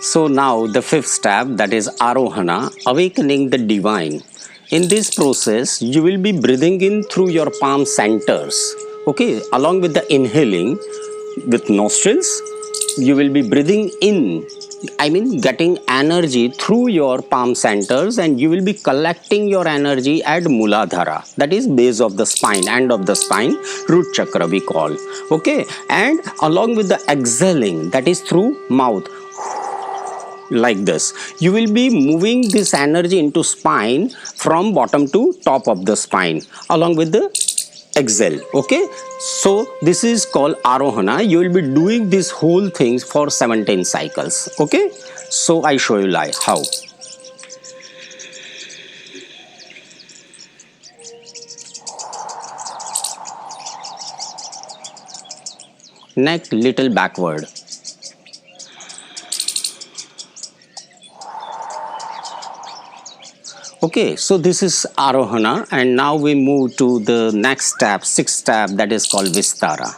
So now the fifth step, that is Arohana, awakening the divine. In this process, you will be breathing in through your palm centers. Okay, along with the inhaling with nostrils, you will be breathing in. I mean, getting energy through your palm centers, and you will be collecting your energy at Muladhara, that is base of the spine, end of the spine, root chakra we call. Okay, and along with the exhaling, that is through mouth, like this, you will be moving this energy into spine from bottom to top of the spine along with the exhale. Okay, so this is called Arohana. You will be doing this whole thing for 17 cycles. Okay, so I show you like how. Neck little backward. Okay, so this is Arohana, and now we move to the next step, sixth step, that is called Vistara.